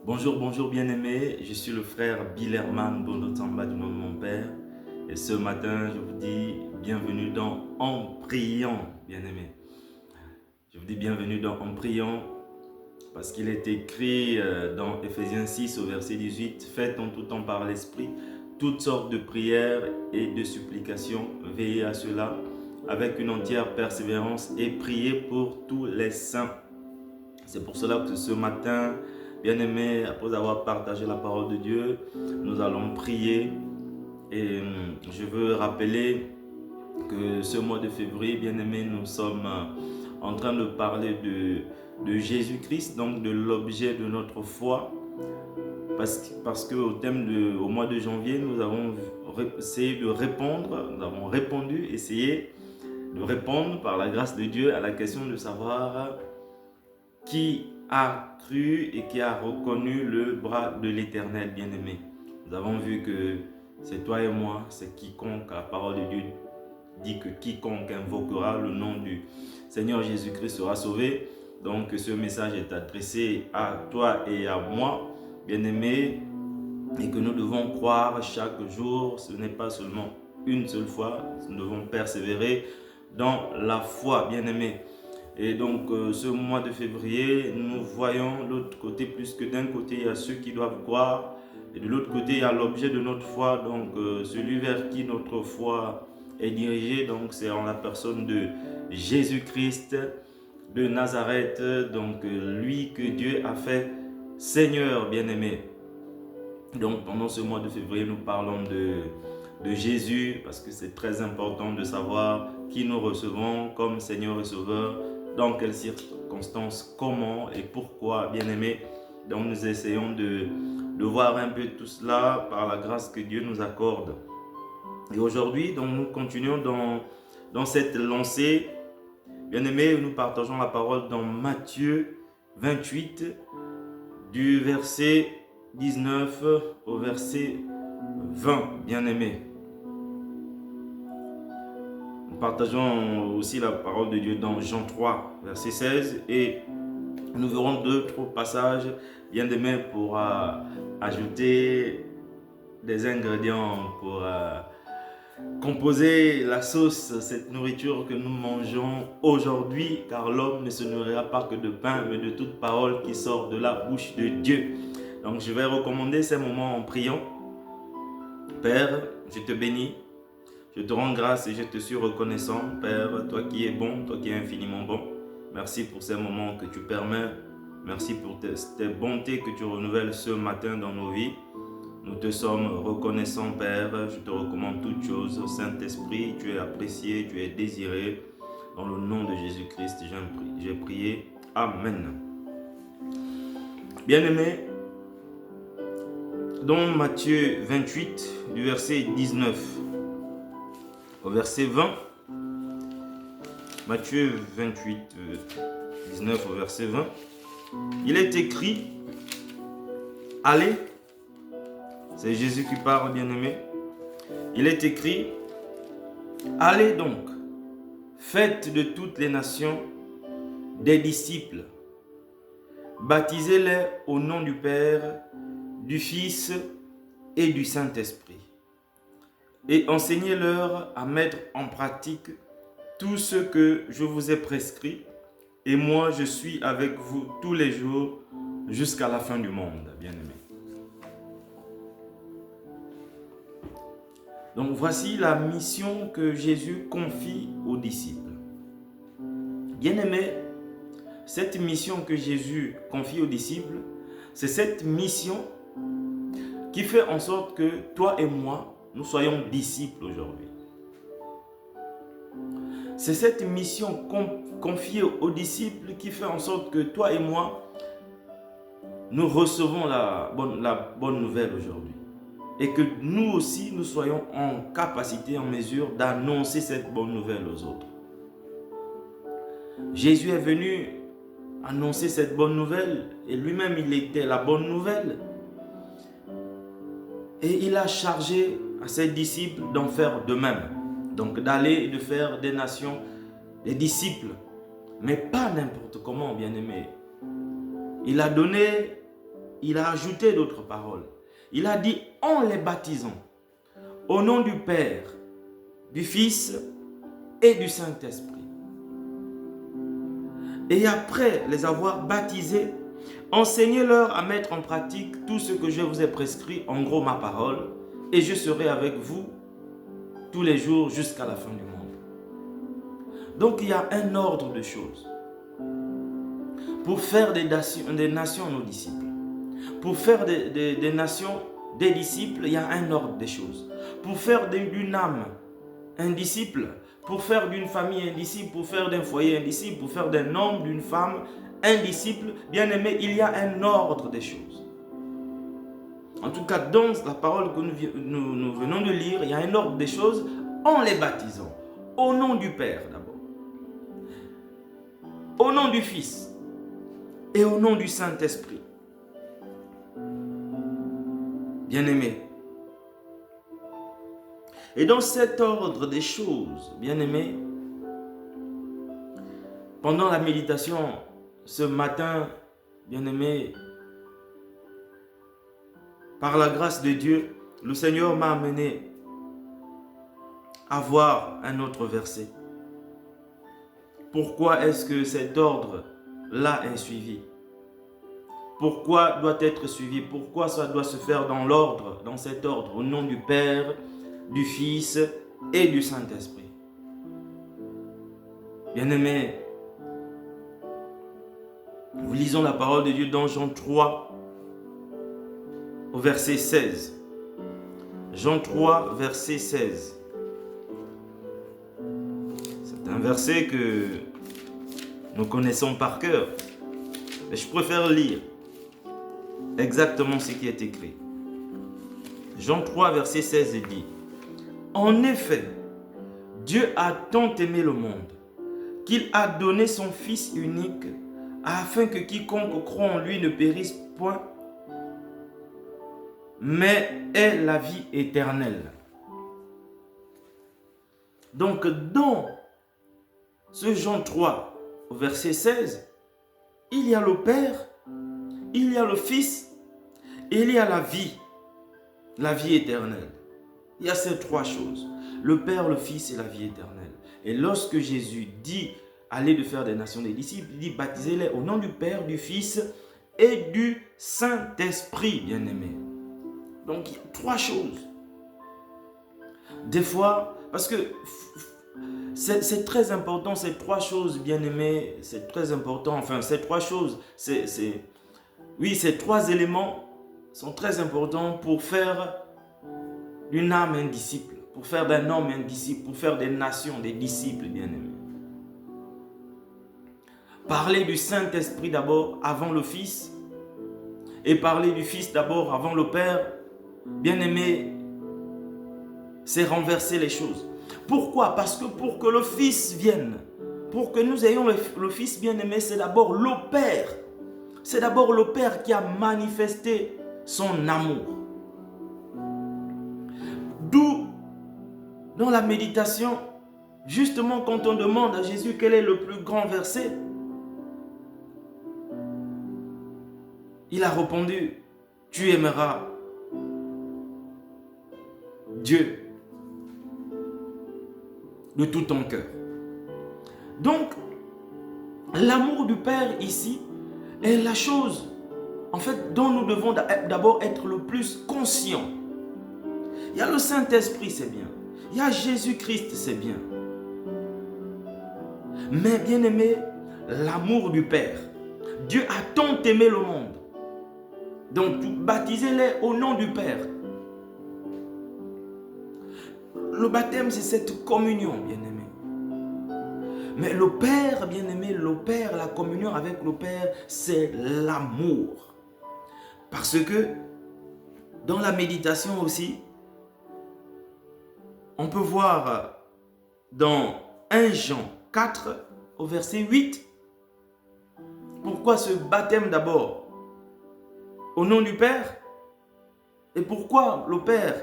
Bonjour, bonjour bien-aimés, je suis le frère Billerman Bondotamba du nom de mon père. Et ce matin, je vous dis bienvenue dans En priant, bien-aimés. Je vous dis bienvenue dans En priant parce qu'il est écrit dans Ephésiens 6 au verset 18, « Faites en tout temps par l'Esprit toutes sortes de prières et de supplications, veillez à cela avec une entière persévérance et priez pour tous les saints. » C'est pour cela que ce matin, bien-aimés, après avoir partagé la parole de Dieu, nous allons prier. Et je veux rappeler que ce mois de février, bien-aimés, nous sommes en train de parler de Jésus-Christ, donc de l'objet de notre foi. Parce qu'au mois de janvier, nous avons essayé de répondre, nous avons essayé de répondre par la grâce de Dieu à la question de savoir qui a cru et qui a reconnu le bras de l'Éternel, bien-aimé. Nous avons vu que c'est toi et moi, c'est quiconque, la parole de Dieu dit que quiconque invoquera le nom du Seigneur Jésus-Christ sera sauvé. Donc ce message est adressé à toi et à moi, bien-aimé, et que nous devons croire chaque jour. Ce n'est pas seulement une seule fois, nous devons persévérer dans la foi, bien-aimé. Et donc ce mois de février, nous voyons l'autre côté, plus que d'un côté, il y a ceux qui doivent croire, et de l'autre côté, il y a l'objet de notre foi, donc celui vers qui notre foi est dirigée, donc c'est en la personne de Jésus-Christ de Nazareth, donc lui que Dieu a fait Seigneur, bien-aimé. Donc pendant ce mois de février, nous parlons de Jésus, parce que c'est très important de savoir qui nous recevons comme Seigneur et Sauveur, dans quelles circonstances, comment et pourquoi, bien-aimés. Donc nous essayons de voir un peu tout cela par la grâce que Dieu nous accorde. Et aujourd'hui, donc nous continuons dans cette lancée. Bien-aimés, nous partageons la parole dans Matthieu 28, du verset 19 au verset 20, bien-aimés. Nous partageons aussi la parole de Dieu dans Jean 3, verset 16, et nous verrons d'autres passages, bien-aimés, pour ajouter des ingrédients, pour composer la sauce, cette nourriture que nous mangeons aujourd'hui, car l'homme ne se nourrira pas que de pain, mais de toute parole qui sort de la bouche de Dieu. Donc je vais recommander ces moments en priant. Père, je te bénis, je te rends grâce et je te suis reconnaissant, Père, toi qui es bon, toi qui es infiniment bon. Merci pour ces moments que tu permets. Merci pour tes bontés que tu renouvelles ce matin dans nos vies. Nous te sommes reconnaissants, Père. Je te recommande toutes choses. Saint-Esprit, tu es apprécié, tu es désiré. Dans le nom de Jésus-Christ, j'ai prié. Amen. Bien-aimés, dans Matthieu 28, du verset 19 au verset 20, Matthieu 28, 19 au verset 20, il est écrit, allez, c'est Jésus qui parle, bien-aimé, il est écrit, allez donc, faites de toutes les nations des disciples, baptisez-les au nom du Père, du Fils et du Saint-Esprit, et enseignez-leur à mettre en pratique tout ce que je vous ai prescrit, et moi je suis avec vous tous les jours jusqu'à la fin du monde, bien-aimés. Donc voici la mission que Jésus confie aux disciples. Bien-aimés, cette mission que Jésus confie aux disciples, c'est cette mission qui fait en sorte que toi et moi, nous soyons disciples aujourd'hui. C'est cette mission confiée aux disciples qui fait en sorte que toi et moi, nous recevons la bonne nouvelle aujourd'hui. Et que nous aussi, nous soyons en capacité, en mesure d'annoncer cette bonne nouvelle aux autres. Jésus est venu annoncer cette bonne nouvelle et lui-même, il était la bonne nouvelle. Et il a chargé à ses disciples d'en faire de même. Donc d'aller et de faire des nations, des disciples. Mais pas n'importe comment, bien-aimés. Il a donné il a ajouté d'autres paroles. Il a dit en les baptisant au nom du Père, du Fils et du Saint-Esprit. Et après les avoir baptisés, enseignez-leur à mettre en pratique tout ce que je vous ai prescrit, en gros ma parole, et je serai avec vous tous les jours jusqu'à la fin du monde. Donc il y a un ordre de choses. Pour faire des nations nos disciples. Pour faire des nations des disciples, il y a un ordre des choses. Pour faire d'une âme un disciple, pour faire d'une famille un disciple, pour faire d'un foyer un disciple, pour faire d'un homme, d'une femme un disciple, bien aimé, il y a un ordre des choses. En tout cas, dans la parole que nous venons de lire, il y a un ordre des choses en les baptisant. Au nom du Père d'abord. Au nom du Fils. Et au nom du Saint-Esprit. Bien-aimés. Et dans cet ordre des choses, bien-aimés, pendant la méditation ce matin, bien-aimés, par la grâce de Dieu, le Seigneur m'a amené à voir un autre verset. Pourquoi est-ce que cet ordre-là est suivi? Pourquoi doit être suivi? Pourquoi ça doit se faire dans l'ordre, dans cet ordre, au nom du Père, du Fils et du Saint-Esprit? Bien-aimés, nous lisons la parole de Dieu dans Jean 3, au verset 16. Jean 3, verset 16. C'est un verset que nous connaissons par cœur. Mais je préfère lire exactement ce qui est écrit. Jean 3, verset 16 dit: En effet, Dieu a tant aimé le monde qu'il a donné son Fils unique afin que quiconque croit en lui ne périsse point, mais ait la vie éternelle. Donc, dans ce Jean 3, au verset 16, il y a le Père, il y a le Fils, et il y a la vie éternelle. Il y a ces trois choses, le Père, le Fils et la vie éternelle. Et lorsque Jésus dit, allez de faire des nations des disciples, il dit, baptisez-les au nom du Père, du Fils et du Saint-Esprit, bien-aimés. Donc, il y a trois choses. Des fois, parce que c'est très important, ces trois choses, bien-aimés, c'est très important, enfin, ces trois choses, oui, ces trois éléments sont très importants pour faire d'une âme un disciple, pour faire d'un homme un disciple, pour faire des nations des disciples, bien-aimés. Parler du Saint-Esprit d'abord avant le Fils et parler du Fils d'abord avant le Père, bien-aimés, c'est renverser les choses. Pourquoi? Parce que pour que le Fils vienne, pour que nous ayons le Fils bien-aimé, c'est d'abord le Père. C'est d'abord le Père qui a manifesté son amour. D'où, dans la méditation, justement quand on demande à Jésus quel est le plus grand verset, il a répondu, tu aimeras Dieu de tout ton cœur. Donc, l'amour du Père ici est la chose, en fait, dont nous devons d'abord être le plus conscients. Il y a le Saint-Esprit, c'est bien. Il y a Jésus-Christ, c'est bien. Mais bien aimé, l'amour du Père. Dieu a tant aimé le monde. Donc, baptisez-les au nom du Père. Le baptême, c'est cette communion, bien-aimé. Mais le Père, bien-aimé, le Père, la communion avec le Père, c'est l'amour. Parce que, dans la méditation aussi, on peut voir dans 1 Jean 4, au verset 8, pourquoi ce baptême d'abord au nom du Père, et pourquoi le Père,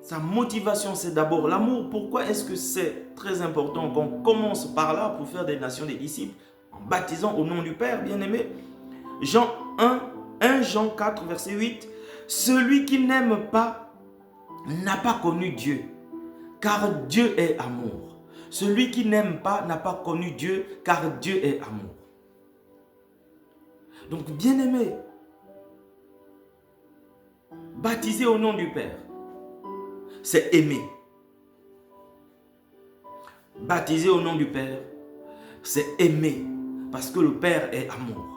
sa motivation c'est d'abord l'amour. Pourquoi est-ce que c'est très important qu'on commence par là pour faire des nations des disciples en baptisant au nom du Père, bien-aimé? Jean 1, 1 Jean 4, verset 8, « Celui qui n'aime pas n'a pas connu Dieu, car Dieu est amour. Celui qui n'aime pas n'a pas connu Dieu, car Dieu est amour. » Donc, bien-aimé, baptisé au nom du Père, c'est aimer. Baptisé au nom du Père, c'est aimer. Parce que le Père est amour.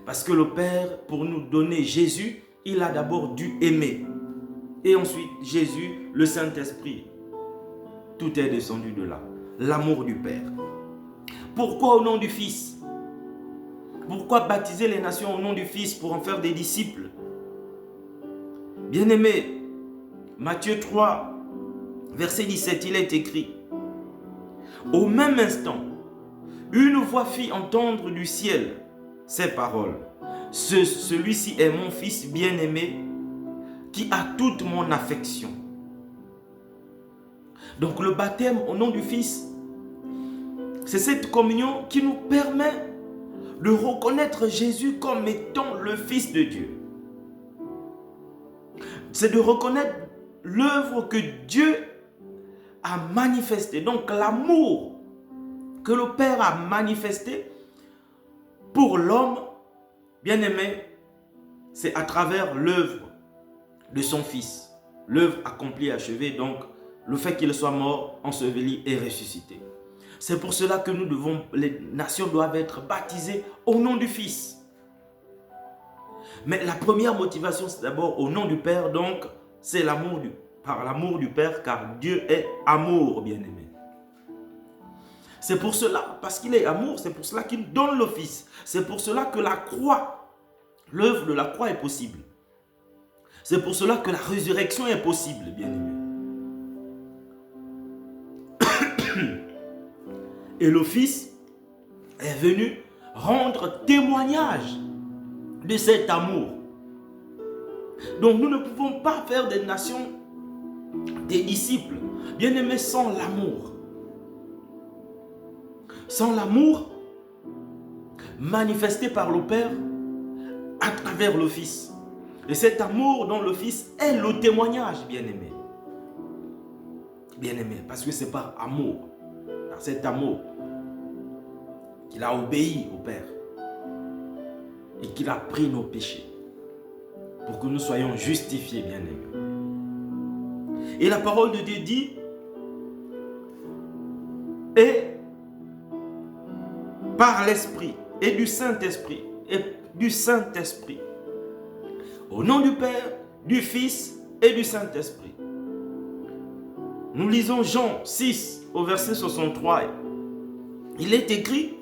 Parce que le Père, pour nous donner Jésus, il a d'abord dû aimer. Et ensuite, Jésus, le Saint-Esprit. Tout est descendu de là. L'amour du Père. Pourquoi au nom du Fils? Pourquoi baptiser les nations au nom du Fils pour en faire des disciples? Bien-aimé, Matthieu 3, verset 17, il est écrit: au même instant, une voix fit entendre du ciel ces paroles. Celui-ci est mon Fils bien-aimé, qui a toute mon affection. Donc le baptême au nom du Fils, c'est cette communion qui nous permet de reconnaître Jésus comme étant le Fils de Dieu. C'est de reconnaître l'œuvre que Dieu a manifestée. Donc l'amour que le Père a manifesté pour l'homme, bien-aimé, c'est à travers l'œuvre de son Fils. L'œuvre accomplie et achevée, donc le fait qu'il soit mort, enseveli et ressuscité. C'est pour cela que les nations doivent être baptisées au nom du Fils. Mais la première motivation, c'est d'abord au nom du Père, donc c'est par l'amour du Père, car Dieu est amour, bien-aimé. C'est pour cela, parce qu'il est amour, c'est pour cela qu'il donne le Fils. C'est pour cela que la croix, l'œuvre de la croix est possible. C'est pour cela que la résurrection est possible, bien-aimé. Et le Fils est venu rendre témoignage de cet amour. Donc nous ne pouvons pas faire des nations des disciples, bien-aimés, sans l'amour. Sans l'amour manifesté par le Père à travers le Fils. Et cet amour dont le Fils est le témoignage, bien-aimé. Bien-aimé, parce que c'est par amour, par cet amour, qu'il a obéi au Père et qu'il a pris nos péchés pour que nous soyons justifiés, bien-aimés. Et la parole de Dieu dit, et par l'Esprit et du Saint-Esprit, au nom du Père, du Fils et du Saint-Esprit. Nous lisons Jean 6 au verset 63. Il est écrit,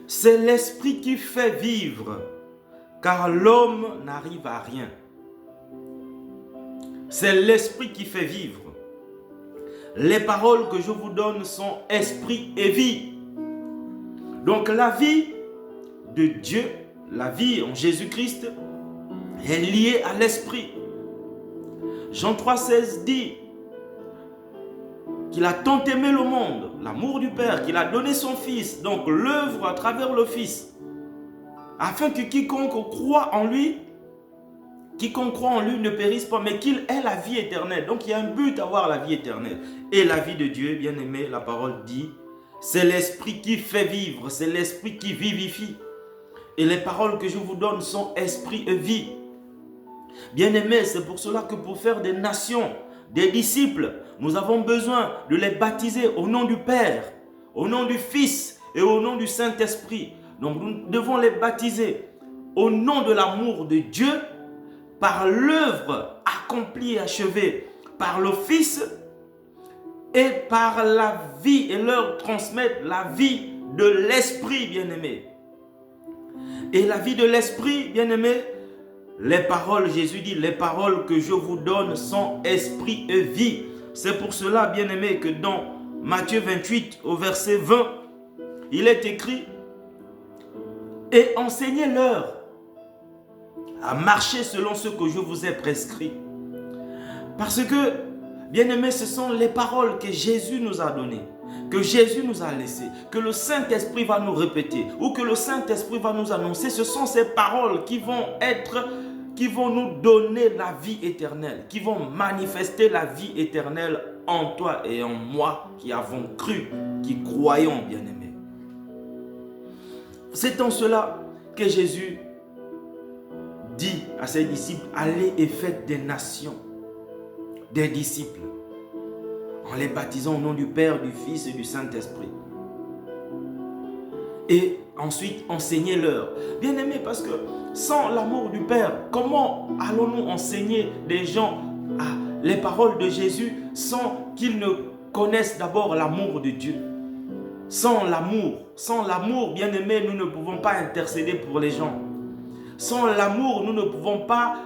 c'est l'Esprit qui fait vivre, car l'homme n'arrive à rien. C'est l'Esprit qui fait vivre. Les paroles que je vous donne sont esprit et vie. Donc la vie de Dieu, la vie en Jésus-Christ, est liée à l'Esprit. Jean 3,16 dit qu'il a tant aimé le monde, l'amour du Père, qu'il a donné son Fils, donc l'œuvre à travers le Fils, afin que quiconque croit en lui ne périsse pas, mais qu'il ait la vie éternelle. Donc il y a un but à avoir la vie éternelle. Et la vie de Dieu, bien aimé, la parole dit, c'est l'Esprit qui fait vivre, c'est l'Esprit qui vivifie. Et les paroles que je vous donne sont esprit et vie. Bien aimé, c'est pour cela que pour faire des nations, des disciples, nous avons besoin de les baptiser au nom du Père, au nom du Fils et au nom du Saint-Esprit. Donc nous devons les baptiser au nom de l'amour de Dieu, par l'œuvre accomplie et achevée par le Fils et par la vie, et leur transmettre la vie de l'Esprit, bien-aimé. Et la vie de l'Esprit, bien-aimé, les paroles, Jésus dit, les paroles que je vous donne sont esprit et vie. C'est pour cela, bien-aimé, que dans Matthieu 28, au verset 20, il est écrit, et enseignez-leur à marcher selon ce que je vous ai prescrit. Parce que, bien-aimés, ce sont les paroles que Jésus nous a données, que Jésus nous a laissées, que le Saint-Esprit va nous répéter, ou que le Saint-Esprit va nous annoncer. Ce sont ces paroles qui qui vont nous donner la vie éternelle, qui vont manifester la vie éternelle en toi et en moi qui avons cru, qui croyons, bien-aimés. C'est en cela que Jésus dit à ses disciples, allez et faites des nations, des disciples, en les baptisant au nom du Père, du Fils et du Saint-Esprit. Et ensuite, enseignez-leur. Bien-aimés, parce que sans l'amour du Père, comment allons-nous enseigner des gens les paroles de Jésus sans qu'ils ne connaissent d'abord l'amour de Dieu? Sans l'amour, bien-aimés, nous ne pouvons pas intercéder pour les gens. Sans l'amour, nous ne pouvons pas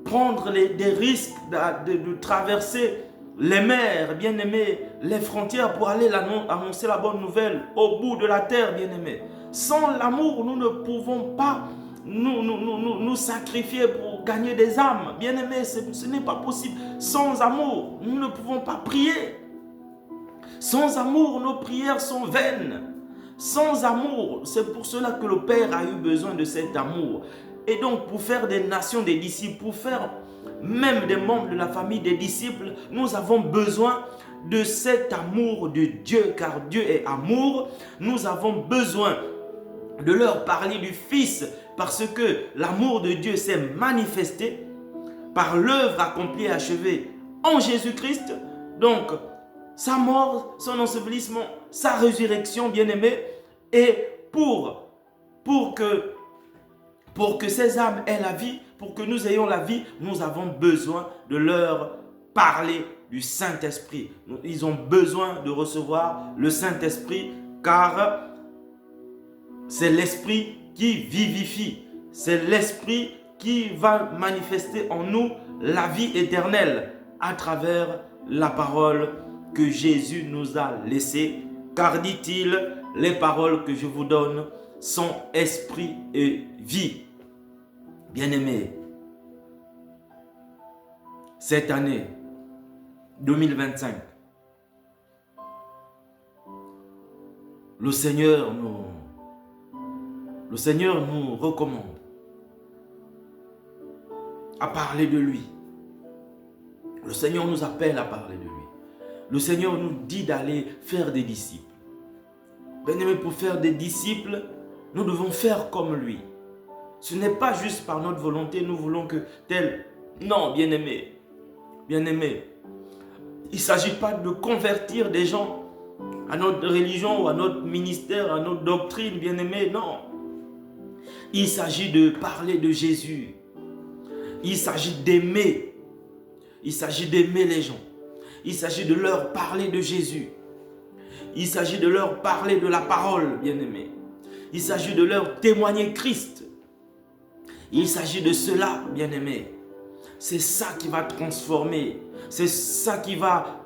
prendre des risques de traverser les mers, bien-aimés, les frontières pour aller annoncer la bonne nouvelle au bout de la terre, bien-aimés. Sans l'amour, nous ne pouvons pas nous sacrifier pour gagner des âmes. Bien-aimés, ce n'est pas possible. Sans amour, nous ne pouvons pas prier. Sans amour, nos prières sont vaines. Sans amour, c'est pour cela que le Père a eu besoin de cet amour. Et donc, pour faire des nations des disciples, pour faire même des membres de la famille des disciples, nous avons besoin de cet amour de Dieu, car Dieu est amour. Nous avons besoin de leur parler du Fils, parce que l'amour de Dieu s'est manifesté par l'œuvre accomplie et achevée en Jésus-Christ. Donc, sa mort, son ensevelissement, sa résurrection, bien-aimés, et pour que ces âmes aient la vie, pour que nous ayons la vie, nous avons besoin de leur parler du Saint-Esprit. Ils ont besoin de recevoir le Saint-Esprit, car c'est l'Esprit qui vivifie. C'est l'Esprit qui va manifester en nous la vie éternelle à travers la parole que Jésus nous a laissée. Car dit-il, les paroles que je vous donne sont esprit et vie. Bien-aimés, cette année 2025, le Seigneur nous recommande à parler de lui. Le Seigneur nous appelle à parler de lui. Le Seigneur nous dit d'aller faire des disciples. Bien-aimés, pour faire des disciples, nous devons faire comme lui. Ce n'est pas juste par notre volonté, nous voulons que tel... Non, bien-aimés, bien-aimés, il ne s'agit pas de convertir des gens à notre religion ou à notre ministère, à notre doctrine, bien-aimés, non. Il s'agit de parler de Jésus. Il s'agit d'aimer. Il s'agit d'aimer les gens. Il s'agit de leur parler de Jésus. Il s'agit de leur parler de la parole, bien-aimés. Il s'agit de leur témoigner Christ. Il s'agit de cela, bien-aimés. C'est ça qui va transformer. C'est ça qui va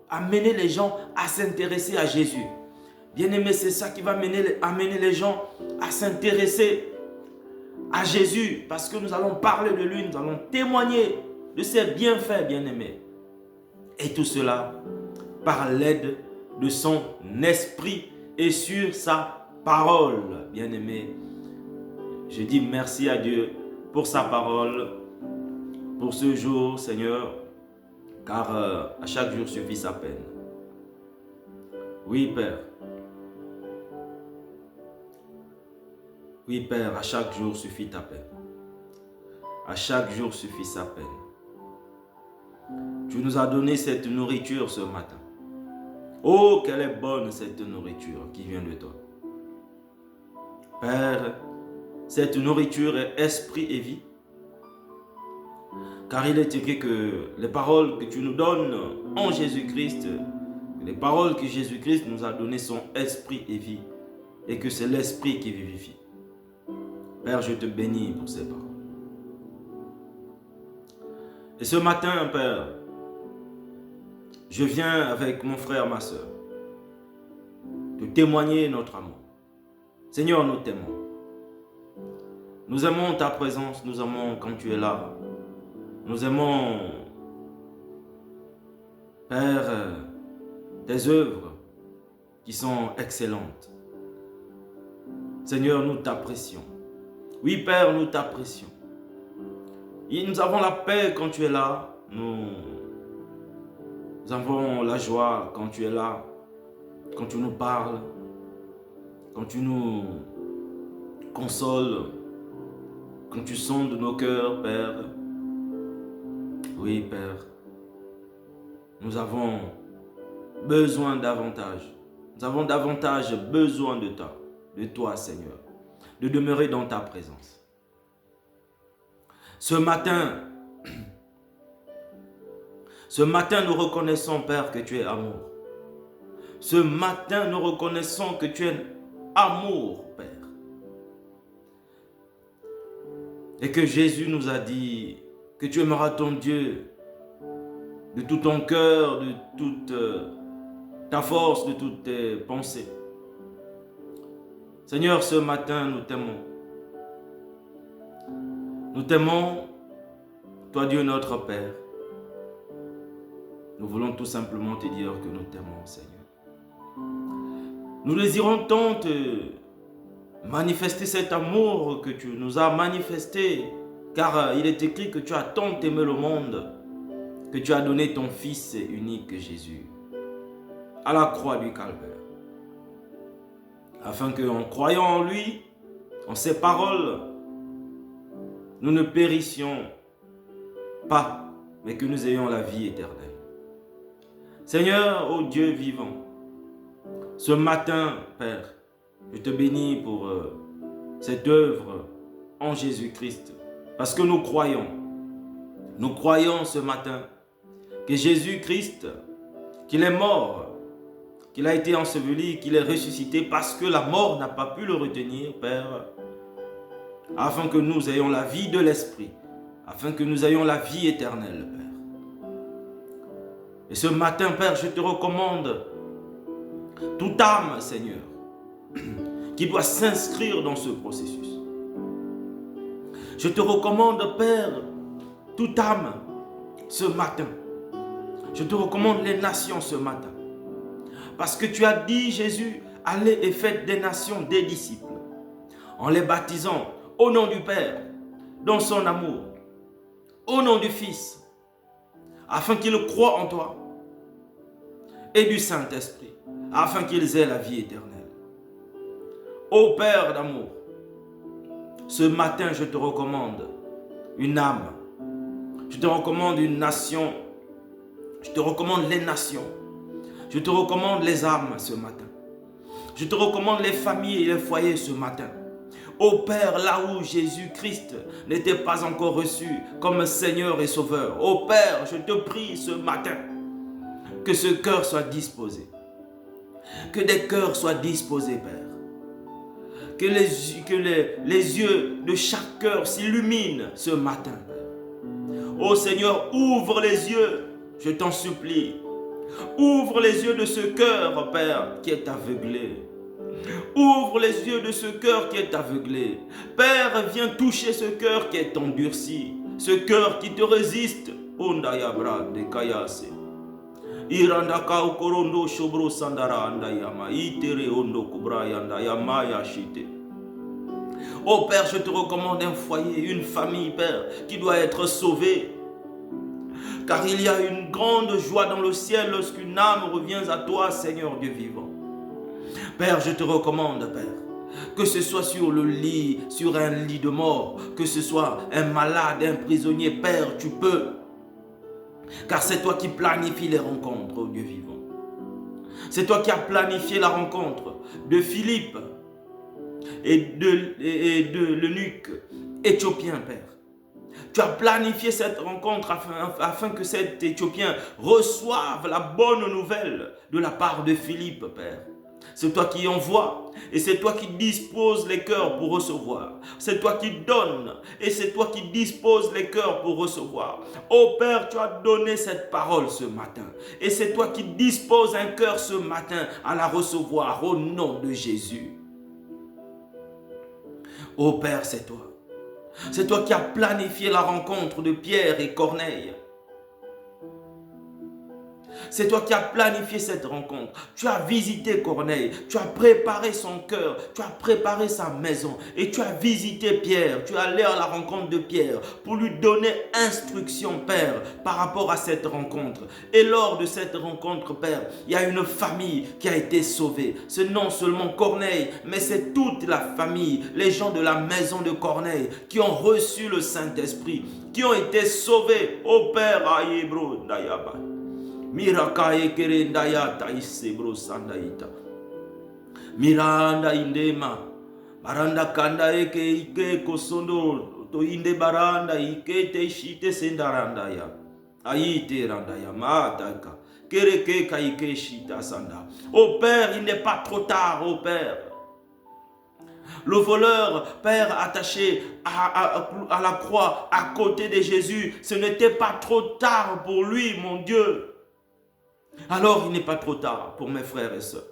amener les gens à s'intéresser à Jésus. Bien-aimés, c'est ça qui va amener les gens à s'intéresser à Jésus. Parce que nous allons parler de lui, nous allons témoigner de ses bienfaits, bien-aimés. Et tout cela par l'aide de son esprit et sur sa parole, bien-aimés. Je dis merci à Dieu pour sa parole, pour ce jour, Seigneur, car à chaque jour suffit sa peine. Oui, Père. Oui, Père, à chaque jour suffit ta peine. À chaque jour suffit sa peine. Tu nous as donné cette nourriture ce matin. Oh, quelle est bonne cette nourriture qui vient de toi. Père, cette nourriture est esprit et vie. Car il est écrit que les paroles que tu nous donnes en Jésus-Christ, les paroles que Jésus-Christ nous a données sont esprit et vie. Et que c'est l'esprit qui vivifie. Père, je te bénis pour ces paroles. Et ce matin, Père, je viens avec mon frère, ma soeur, te témoigner notre amour. Seigneur, nous t'aimons. Nous aimons ta présence, nous aimons quand tu es là. Nous aimons, Père, tes œuvres qui sont excellentes. Seigneur, nous t'apprécions. Oui, Père, nous t'apprécions. Et nous avons la paix quand tu es là. Nous avons la joie quand tu es là. Quand tu nous parles. Quand tu nous consoles. Quand tu sondes nos cœurs, Père. Oui, Père. Nous avons besoin davantage. Nous avons davantage besoin de toi, Seigneur. De demeurer dans ta présence. Ce matin, nous reconnaissons, Père, que tu es amour. Ce matin, nous reconnaissons que tu es amour, Père. Et que Jésus nous a dit que tu aimeras ton Dieu de tout ton cœur, de toute ta force, de toutes tes pensées. Seigneur, ce matin, nous t'aimons. Nous t'aimons, toi Dieu notre Père. Nous voulons tout simplement te dire que nous t'aimons, Seigneur. Nous désirons tant te manifester cet amour que tu nous as manifesté, car il est écrit que tu as tant aimé le monde, que tu as donné ton Fils unique Jésus à la croix du Calvaire, afin qu'en croyant en lui, en ses paroles, nous ne périssions pas, mais que nous ayons la vie éternelle. Seigneur, ô Dieu vivant, ce matin, Père, je te bénis pour cette œuvre en Jésus-Christ, parce que nous croyons ce matin que Jésus-Christ, qu'il est mort, qu'il a été enseveli, qu'il est ressuscité, parce que la mort n'a pas pu le retenir, Père, afin que nous ayons la vie de l'Esprit, afin que nous ayons la vie éternelle, Père. Et ce matin, Père, je te recommande toute âme, Seigneur, qui doit s'inscrire dans ce processus. Je te recommande, Père, toute âme ce matin. Je te recommande les nations ce matin. Parce que tu as dit, Jésus, allez et faites des nations des disciples, en les baptisant au nom du Père, dans son amour, au nom du Fils, afin qu'ils croient en toi, et du Saint-Esprit, afin qu'ils aient la vie éternelle. Ô Père d'amour, ce matin je te recommande une âme, je te recommande une nation, je te recommande les nations, je te recommande les âmes ce matin, je te recommande les familles et les foyers ce matin. Ô Père, là où Jésus-Christ n'était pas encore reçu comme Seigneur et Sauveur, ô Père, je te prie ce matin que ce cœur soit disposé, que des cœurs soient disposés, Père. Que les yeux de chaque cœur s'illuminent ce matin. Ô Seigneur, ouvre les yeux, je t'en supplie. Ouvre les yeux de ce cœur, Père, qui est aveuglé. Ouvre les yeux de ce cœur qui est aveuglé. Père, viens toucher ce cœur qui est endurci. Ce cœur qui te résiste. Ondayabra de Kayase. Irandaka ukorondo shobro sandara andayama itere ondo kubrayanda yamaya shite. Oh Père, je te recommande un foyer, une famille, Père, qui doit être sauvée. Car il y a une grande joie dans le ciel lorsqu'une âme revient à toi, Seigneur Dieu vivant. Père, je te recommande, Père, que ce soit sur le lit, sur un lit de mort, que ce soit un malade, un prisonnier, Père, tu peux. Car c'est toi qui planifies les rencontres, ô Dieu vivant. C'est toi qui as planifié la rencontre de Philippe et de l'eunuque éthiopien, Père. Tu as planifié cette rencontre afin que cet Éthiopien reçoive la bonne nouvelle de la part de Philippe, Père. C'est toi qui envoies et c'est toi qui disposes les cœurs pour recevoir. C'est toi qui donnes et c'est toi qui disposes les cœurs pour recevoir. Oh Père, tu as donné cette parole ce matin et c'est toi qui disposes un cœur ce matin à la recevoir au nom de Jésus. Oh Père, c'est toi. C'est toi qui as planifié la rencontre de Pierre et Corneille. C'est toi qui as planifié cette rencontre. Tu as visité Corneille, tu as préparé son cœur, tu as préparé sa maison et tu as visité Pierre. Tu es allé à la rencontre de Pierre pour lui donner instruction, Père, par rapport à cette rencontre. Et lors de cette rencontre, Père, il y a une famille qui a été sauvée. C'est non seulement Corneille, mais c'est toute la famille, les gens de la maison de Corneille qui ont reçu le Saint-Esprit, qui ont été sauvés. Ô Père, Aïebro, Dayaba. Mirakae Kerendaya Taïsebro Sandaïta. Miranda Indema. Baranda Kanda Eke Ike Kosondo. To Inde Baranda Ike Te Shite Sendarandaya. Aïte Randaya Mataka. Kereke Kaike Shita Sanda. Ô Père, il n'est pas trop tard, ô Père. Le voleur, Père, attaché à la croix, à côté de Jésus, ce n'était pas trop tard pour lui, mon Dieu. Alors, il n'est pas trop tard pour mes frères et sœurs.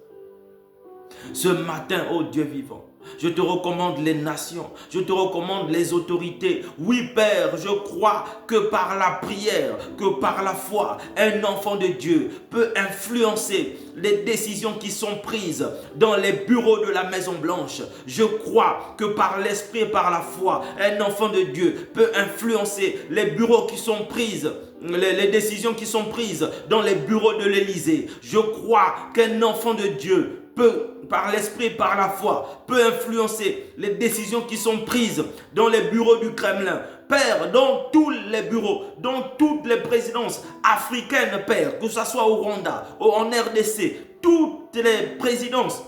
Ce matin, ô Dieu vivant, je te recommande les nations, je te recommande les autorités. Oui, Père, je crois que par la prière, que par la foi, un enfant de Dieu peut influencer les décisions qui sont prises dans les bureaux de la Maison Blanche. Je crois que par l'esprit et par la foi, un enfant de Dieu peut influencer les bureaux qui sont prises, les décisions qui sont prises dans les bureaux de l'Élysée. Je crois qu'un enfant de Dieu peut, par l'esprit et par la foi, peut influencer les décisions qui sont prises dans les bureaux du Kremlin. Père, dans tous les bureaux, dans toutes les présidences africaines, Père, que ce soit au Rwanda, en RDC, toutes les présidences,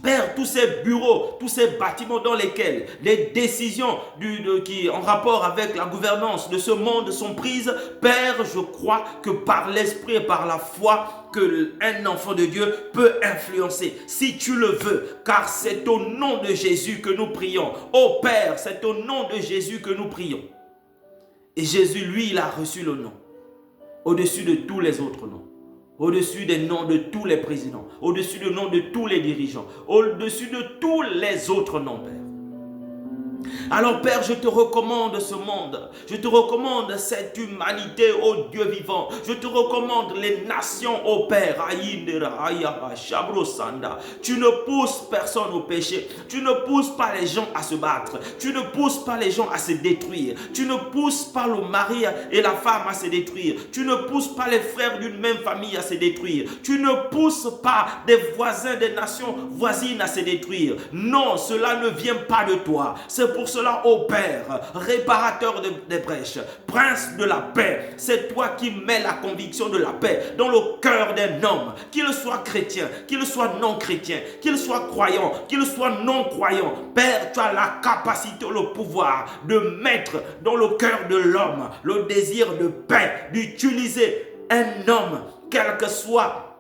Père, tous ces bureaux, tous ces bâtiments dans lesquels les décisions qui en rapport avec la gouvernance de ce monde sont prises, Père, je crois que par l'esprit et par la foi, qu'un enfant de Dieu peut influencer, si tu le veux, car c'est au nom de Jésus que nous prions. Ô Père, c'est au nom de Jésus que nous prions. Et Jésus, lui, il a reçu le nom, au-dessus de tous les autres noms. Au-dessus des noms de tous les présidents, au-dessus des noms de tous les dirigeants, au-dessus de tous les autres noms, Père. Alors Père, je te recommande ce monde, je te recommande cette humanité, ô Dieu vivant, je te recommande les nations, ô Père. Tu ne pousses personne au péché, tu ne pousses pas les gens à se battre, tu ne pousses pas les gens à se détruire, tu ne pousses pas le mari et la femme à se détruire, tu ne pousses pas les frères d'une même famille à se détruire, tu ne pousses pas des voisins des nations voisines à se détruire. Non, cela ne vient pas de toi. C'est pour cela, ô Père, réparateur des brèches, prince de la paix, c'est toi qui mets la conviction de la paix dans le cœur d'un homme, qu'il soit chrétien, qu'il soit non chrétien, qu'il soit croyant, qu'il soit non croyant. Père, tu as la capacité, le pouvoir de mettre dans le cœur de l'homme le désir de paix, d'utiliser un homme, quel que soit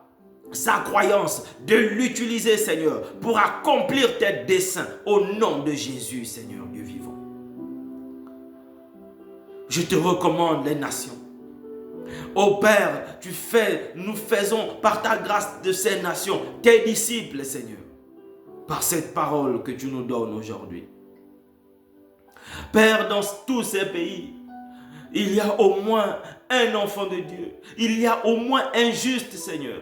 sa croyance, de l'utiliser, Seigneur, pour accomplir tes desseins au nom de Jésus, Seigneur Dieu vivant. Je te recommande les nations. Ô Père, nous faisons par ta grâce de ces nations tes disciples, Seigneur, par cette parole que tu nous donnes aujourd'hui. Père, dans tous ces pays, il y a au moins un enfant de Dieu. Il y a au moins un juste, Seigneur.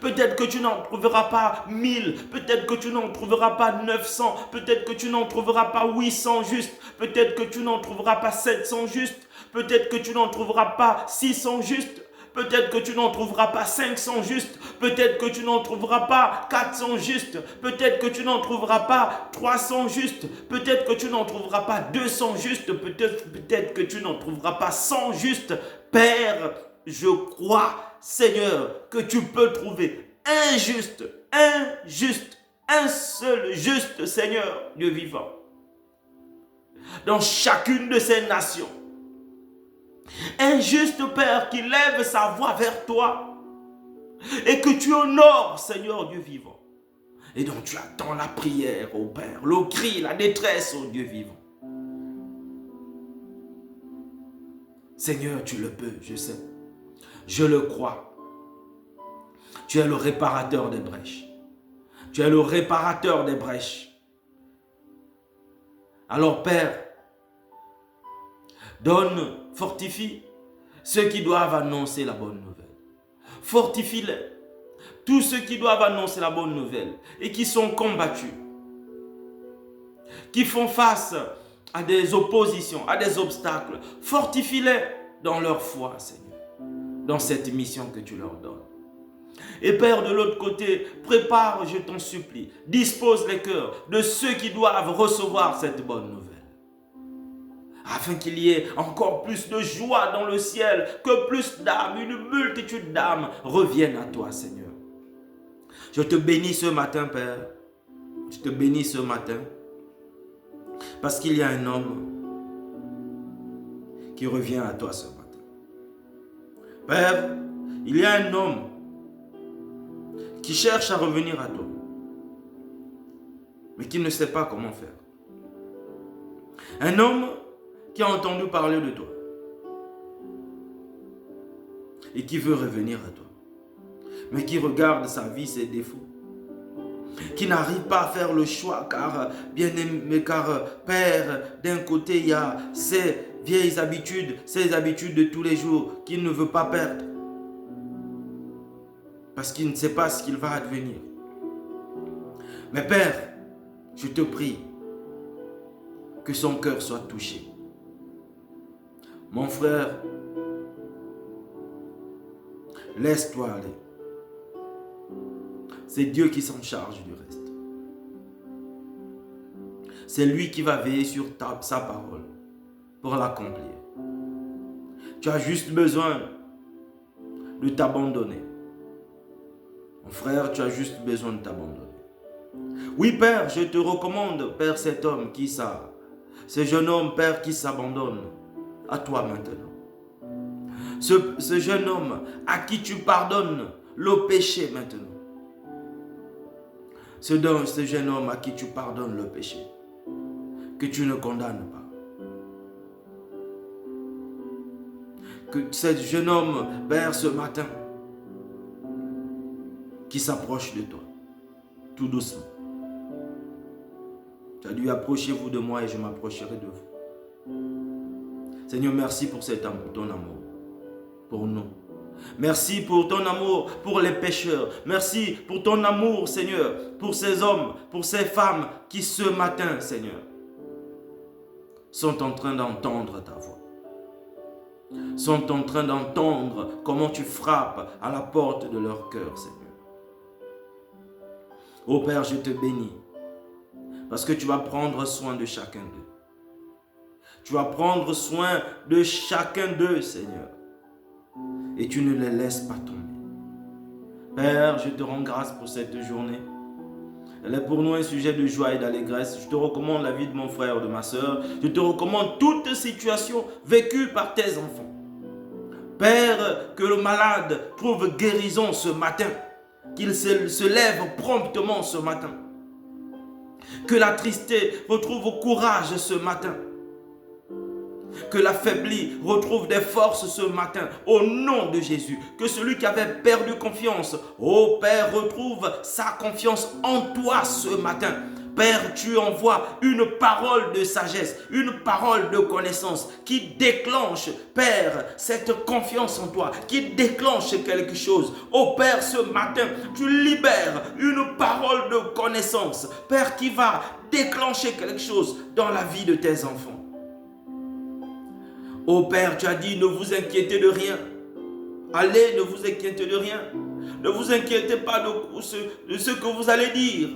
Peut-être que tu n'en trouveras pas 1000, peut-être que tu n'en trouveras pas 900, peut-être que tu n'en trouveras pas 800 justes, peut-être que tu n'en trouveras pas 700 justes, peut-être que tu n'en trouveras pas 600 justes, peut-être que tu n'en trouveras pas 500 justes, peut-être que tu n'en trouveras pas 400 justes, peut-être que tu n'en trouveras pas 300 justes, peut-être que tu n'en trouveras pas 200 justes, peut-être que tu n'en trouveras pas 100 justes. Père, je crois, Seigneur, que tu peux trouver un juste, un seul juste, Seigneur, Dieu vivant, dans chacune de ces nations. Un juste Père qui lève sa voix vers toi et que tu honores, Seigneur Dieu vivant. Et donc tu attends la prière, ô Père, le cri, la détresse, ô Dieu vivant. Seigneur, tu le peux, je sais. Je le crois. Tu es le réparateur des brèches. Tu es le réparateur des brèches. Alors Père, fortifie ceux qui doivent annoncer la bonne nouvelle. Fortifie-les. Tous ceux qui doivent annoncer la bonne nouvelle et qui sont combattus, qui font face à des oppositions, à des obstacles, fortifie-les dans leur foi, Seigneur, dans cette mission que tu leur donnes. Et Père, de l'autre côté, prépare, je t'en supplie, dispose les cœurs de ceux qui doivent recevoir cette bonne nouvelle, afin qu'il y ait encore plus de joie dans le ciel, que plus d'âmes, une multitude d'âmes reviennent à toi, Seigneur. Je te bénis ce matin, Père. Je te bénis ce matin, parce qu'il y a un homme qui revient à toi ce matin. Père, il y a un homme qui cherche à revenir à toi, mais qui ne sait pas comment faire. Un homme qui a entendu parler de toi et qui veut revenir à toi, mais qui regarde sa vie, ses défauts, qui n'arrive pas à faire le choix, car, bien aimé, car Père, d'un côté, il y a ces vieilles habitudes, ces habitudes de tous les jours qu'il ne veut pas perdre, parce qu'il ne sait pas ce qu'il va advenir. Mais Père, je te prie que son cœur soit touché. Mon frère, laisse-toi aller. C'est Dieu qui s'en charge du reste. C'est lui qui va veiller sur sa parole pour l'accomplir. Tu as juste besoin de t'abandonner. Mon frère, tu as juste besoin de t'abandonner. Oui, Père, je te recommande, Père, cet homme qui ce jeune homme, Père, qui s'abandonne à toi maintenant. Ce jeune homme à qui tu pardonnes le péché maintenant. Ce jeune homme à qui tu pardonnes le péché, que tu ne condamnes pas. Que ce jeune homme, Père, ce matin, qui s'approche de toi, tout doucement. Tu as dit, approchez-vous de moi et je m'approcherai de vous. Seigneur, merci pour ton amour, pour nous. Merci pour ton amour pour les pécheurs. Merci pour ton amour, Seigneur, pour ces hommes, pour ces femmes qui ce matin, Seigneur, sont en train d'entendre ta voix. Sont en train d'entendre comment tu frappes à la porte de leur cœur, Seigneur. Ô Père, je te bénis parce que tu vas prendre soin de chacun d'eux. Tu vas prendre soin de chacun d'eux, Seigneur. Et tu ne les laisses pas tomber. Père, je te rends grâce pour cette journée. Elle est pour nous un sujet de joie et d'allégresse. Je te recommande la vie de mon frère ou de ma soeur. Je te recommande toute situation vécue par tes enfants. Père, que le malade trouve guérison ce matin. Qu'il se lève promptement ce matin. Que l'attristée retrouve courage ce matin. Que l'affaibli retrouve des forces ce matin, au nom de Jésus. Que celui qui avait perdu confiance, ô Père, retrouve sa confiance en toi ce matin. Père, tu envoies une parole de sagesse, une parole de connaissance qui déclenche, Père, cette confiance en toi, qui déclenche quelque chose. Ô Père, ce matin, tu libères une parole de connaissance, Père, qui va déclencher quelque chose dans la vie de tes enfants. Ô Père, tu as dit, ne vous inquiétez de rien. Allez, ne vous inquiétez de rien. Ne vous inquiétez pas de ce que vous allez dire.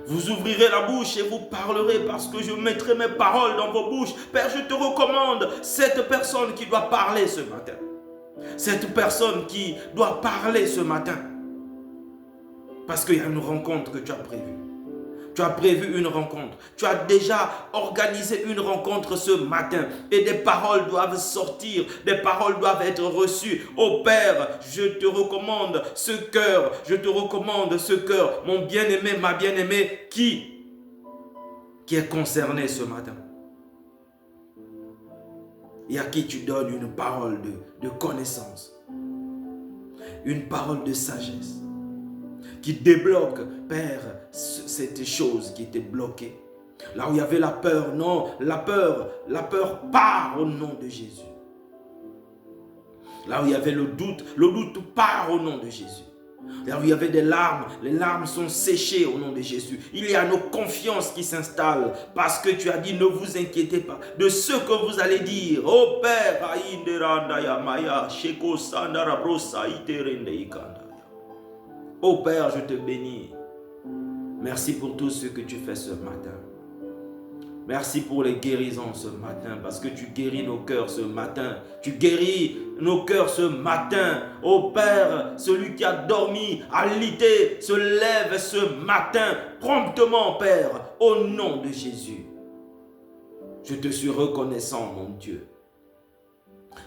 Vous ouvrirez la bouche et vous parlerez parce que je mettrai mes paroles dans vos bouches. Père, je te recommande cette personne qui doit parler ce matin. Cette personne qui doit parler ce matin. Parce qu'il y a une rencontre que tu as prévue. Tu as prévu une rencontre. Tu as déjà organisé une rencontre ce matin. Et des paroles doivent sortir. Des paroles doivent être reçues. Oh Père, je te recommande ce cœur. Je te recommande ce cœur. Mon bien-aimé, ma bien-aimée, qui est concerné ce matin. Et à qui tu donnes une parole de connaissance. Une parole de sagesse. Qui débloque, Père, cette chose qui était bloquée. Là où il y avait la peur, non, la peur part au nom de Jésus. Là où il y avait le doute part au nom de Jésus. Là où il y avait des larmes, les larmes sont séchées au nom de Jésus. Il y a nos confiances qui s'installent parce que tu as dit ne vous inquiétez pas de ce que vous allez dire. Oh Père, oh Père, je te bénis. Merci pour tout ce que tu fais ce matin. Merci pour les guérisons ce matin, parce que tu guéris nos cœurs ce matin. Tu guéris nos cœurs ce matin. Oh Père, celui qui a dormi, alité, se lève ce matin, promptement, Père, au nom de Jésus. Je te suis reconnaissant, mon Dieu.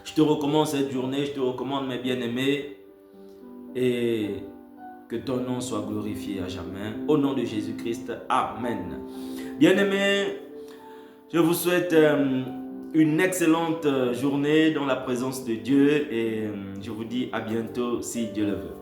Je te recommande cette journée, je te recommande mes bien-aimés, et que ton nom soit glorifié à jamais. Au nom de Jésus-Christ, Amen. Bien-aimés, je vous souhaite une excellente journée dans la présence de Dieu et je vous dis à bientôt si Dieu le veut.